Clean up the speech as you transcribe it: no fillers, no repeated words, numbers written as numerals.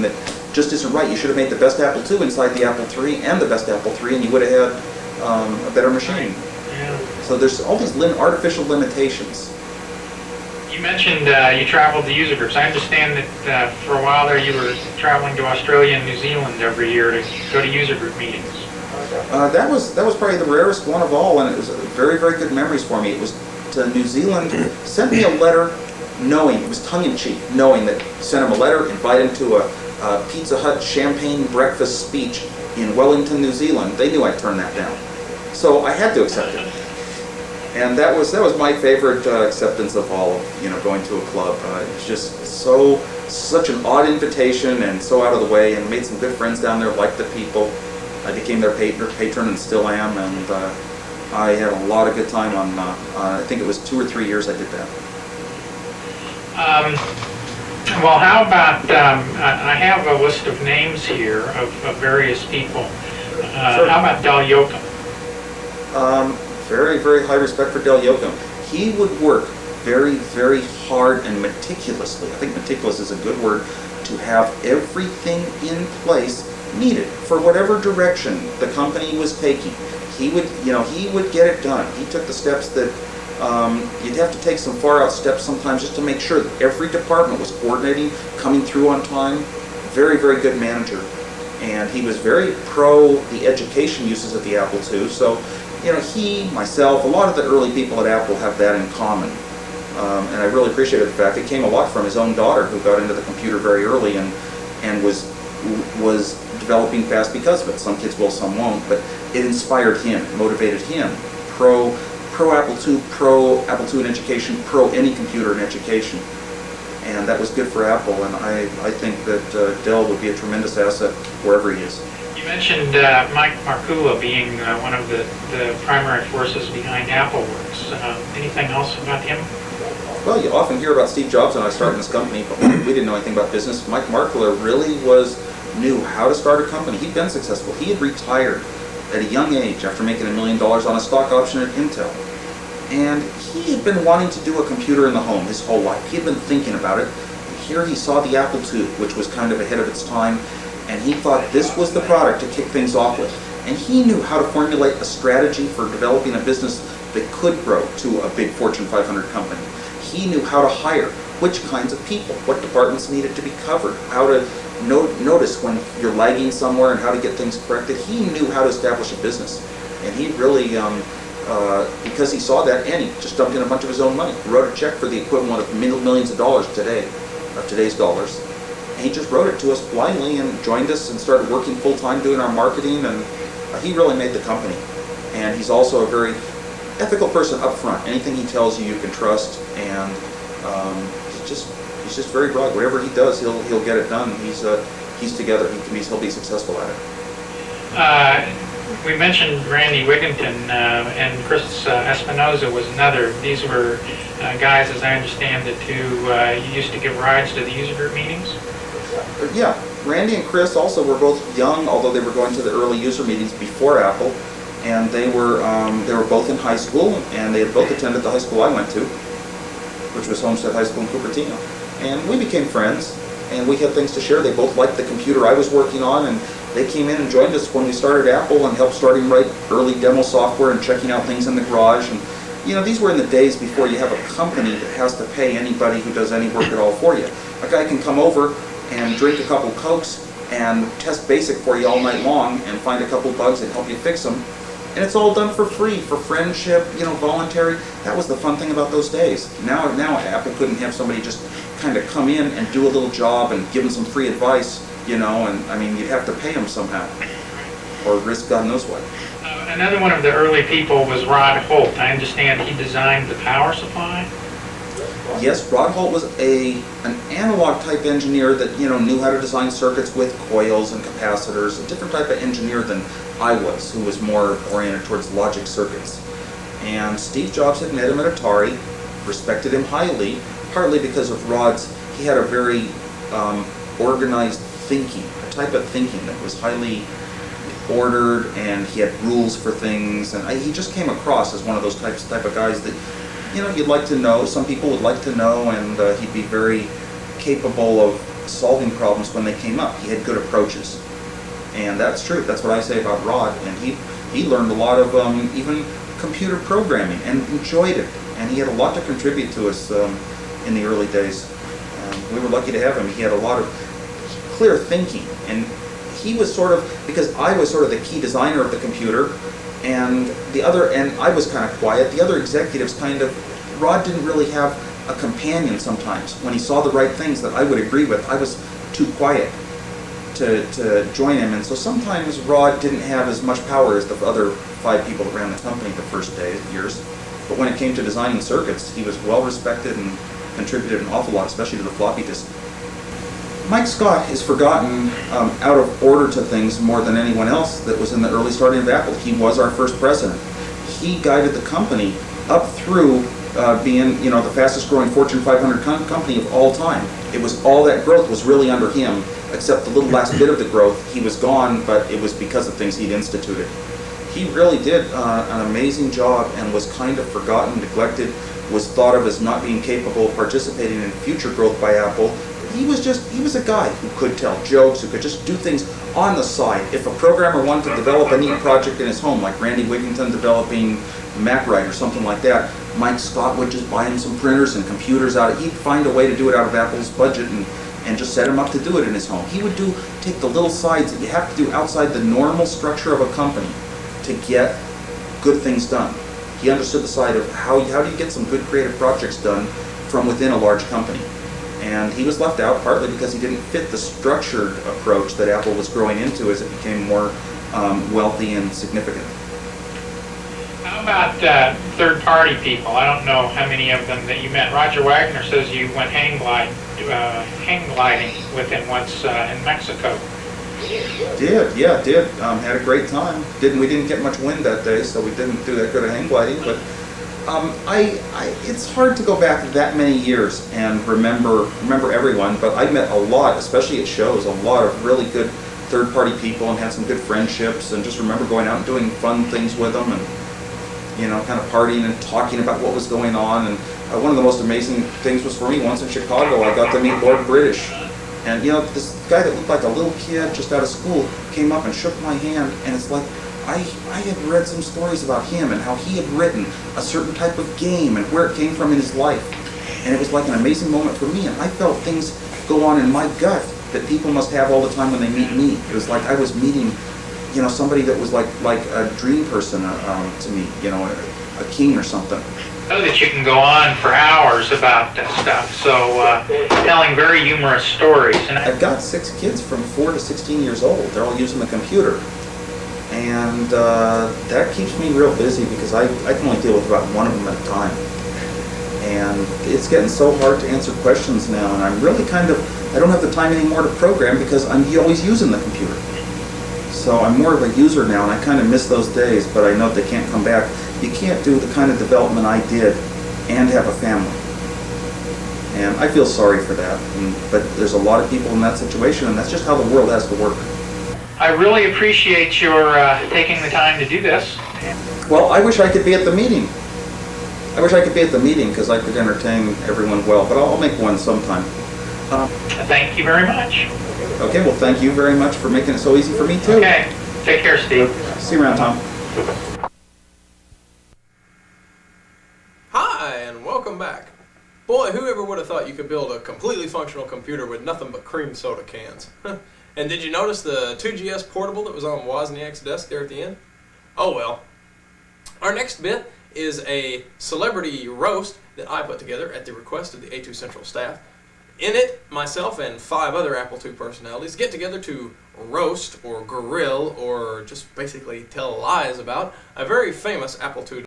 that just isn't right. You should have made the best Apple II inside the Apple III and the best Apple III, and you would have had a better machine. Yeah. So there's all these artificial limitations. You mentioned you traveled to user groups. I understand that for a while there you were traveling to Australia and New Zealand every year to go to user group meetings. That was probably the rarest one of all, and it was very, very good memories for me. It was to New Zealand, sent me a letter knowing, it was tongue-in-cheek, knowing that sent him a letter, invite him to a Pizza Hut champagne breakfast speech in Wellington, New Zealand. They knew I'd turn that down. So I had to accept it. And that was my favorite acceptance of all, going to a club. It's just such an odd invitation and so out of the way, and made some good friends down there, liked the people. I became their patron and still am, and I had a lot of good time on, I think it was 2 or 3 years I did that. Well, how about, I have a list of names here of various people. Sure. How about Del Yoakum? Very, very high respect for Del Yoakum. He would work very, very hard and meticulously. I think meticulous is a good word, to have everything in place needed for whatever direction the company was taking. He would get it done. He took the steps that you'd have to take some far out steps sometimes just to make sure that every department was coordinating, coming through on time. Very, very good manager. And he was very pro the education uses of the Apple II. So, he, myself, a lot of the early people at Apple have that in common. And I really appreciated the fact it came a lot from his own daughter, who got into the computer very early and was developing fast because of it. Some kids will, some won't, but it inspired him, motivated him. Pro Apple II, pro Apple II in education, pro any computer in education. And that was good for Apple, and I think that Dell would be a tremendous asset wherever he is. You mentioned Mike Markula being one of the primary forces behind AppleWorks. Anything else about him? Well, you often hear about Steve Jobs and I started this company, but we didn't know anything about business. Mike Markula really knew how to start a company. He'd been successful. He had retired at a young age after making $1 million on a stock option at Intel. And he had been wanting to do a computer in the home his whole life. He had been thinking about it. And here he saw the Apple II, which was kind of ahead of its time, and he thought this was the product to kick things off with. And he knew how to formulate a strategy for developing a business that could grow to a big Fortune 500 company. He knew how to hire, which kinds of people, what departments needed to be covered, how to notice when you're lagging somewhere and how to get things corrected. He knew how to establish a business. And he really, because he saw that, and he just dumped in a bunch of his own money, wrote a check for the equivalent of millions of dollars today, of today's dollars. And he just wrote it to us blindly and joined us and started working full-time doing our marketing, and he really made the company. And he's also a very ethical person up front. Anything he tells you, you can trust, and he's just very broad. Whatever he does, he'll get it done. He's together. He'll be successful at it. We mentioned Randy Wigginton and Chris Espinoza was another. These were guys, as I understand it, who you used to give rides to the user group meetings? Yeah, Randy and Chris also were both young, although they were going to the early user meetings before Apple, and they were both in high school, and they had both attended the high school I went to, which was Homestead High School in Cupertino. And we became friends, and we had things to share. They both liked the computer I was working on, and they came in and joined us when we started Apple and helped starting write early demo software and checking out things in the garage. And these were in the days before you have a company that has to pay anybody who does any work at all for you. A guy can come over and drink a couple Cokes and test BASIC for you all night long and find a couple bugs and help you fix them. And it's all done for free, for friendship, voluntary. That was the fun thing about those days. Now Apple couldn't have somebody just kind of come in and do a little job and give them some free advice, and I mean, you'd have to pay them somehow, or risk God knows what. Another one of the early people was Rod Holt. I understand he designed the power supply? Yes, Rod Holt was an analog type engineer that knew how to design circuits with coils and capacitors, a different type of engineer than I was, who was more oriented towards logic circuits. And Steve Jobs had met him at Atari, respected him highly, partly because of he had a very organized thinking, a type of thinking that was highly ordered, and he had rules for things, and he just came across as one of those type of guys that you'd like to know. Some people would like to know, and he'd be very capable of solving problems when they came up. He had good approaches. And that's true. That's what I say about Rod. And he learned a lot of even computer programming and enjoyed it. And he had a lot to contribute to us in the early days. We were lucky to have him. He had a lot of clear thinking. And he was sort of, because I was sort of the key designer of the computer, and I was kind of quiet. The other executives Rod didn't really have a companion sometimes. When he saw the right things that I would agree with, I was too quiet to join him. And so sometimes Rod didn't have as much power as the other 5 people that ran the company the first years. But when it came to designing circuits, he was well respected and contributed an awful lot, especially to the floppy disk. Mike Scott is forgotten out of order to things more than anyone else that was in the early starting of Apple. He was our first president. He guided the company up through being, the fastest growing Fortune 500 company of all time. It was all that growth was really under him, except the little last bit of the growth. He was gone, but it was because of things he'd instituted. He really did an amazing job and was kind of forgotten, neglected, was thought of as not being capable of participating in future growth by Apple. He was a guy who could tell jokes, who could just do things on the side. If a programmer wanted to develop a neat project in his home, like Randy Wigington developing MacWrite or something like that, Mike Scott would just buy him some printers and computers out. He'd find a way to do it out of Apple's budget and just set him up to do it in his home. He would take the little sides that you have to do outside the normal structure of a company to get good things done. He understood the side of how do you get some good creative projects done from within a large company. And he was left out partly because he didn't fit the structured approach that Apple was growing into as it became more wealthy and significant. How about third-party people? I don't know how many of them that you met. Roger Wagner says you went hang gliding with him once in Mexico. Did. Had a great time. We didn't get much wind that day, so we didn't do that good of hang gliding. But it's hard to go back that many years and remember everyone. But I met a lot, especially at shows, a lot of really good third-party people, and had some good friendships. And just remember going out and doing fun things with them, and kind of partying and talking about what was going on. And one of the most amazing things was for me once in Chicago, I got to meet Lord British. And this guy that looked like a little kid just out of school came up and shook my hand, and it's like I had read some stories about him and how he had written a certain type of game and where it came from in his life. And it was like an amazing moment for me, and I felt things go on in my gut that people must have all the time when they meet me. It was like I was meeting somebody that was like a dream person to me, a king or something. I know that you can go on for hours about that stuff, so telling very humorous stories. And I've got 6 kids from 4 to 16 years old. They're all using the computer. And that keeps me real busy because I can only deal with about one of them at a time. And it's getting so hard to answer questions now, and I'm really I don't have the time anymore to program because I'm always using the computer. So I'm more of a user now, and I kind of miss those days, but I know they can't come back. You can't do the kind of development I did and have a family. And I feel sorry for that, but there's a lot of people in that situation, and that's just how the world has to work. I really appreciate your taking the time to do this. Well, I wish I could be at the meeting. I wish I could be at the meeting because I could entertain everyone well, but I'll make one sometime. Thank you very much. Okay, well, thank you very much for making it so easy for me, too. Okay, take care, Steve. See you around, Tom. Hi, and welcome back. Boy, whoever would have thought you could build a completely functional computer with nothing but cream soda cans? And did you notice the 2GS portable that was on Wozniak's desk there at the end? Oh well. Our next bit is a celebrity roast that I put together at the request of the A2 Central staff. In it, myself and 5 other Apple II personalities get together to roast or grill or just basically tell lies about a very famous Apple II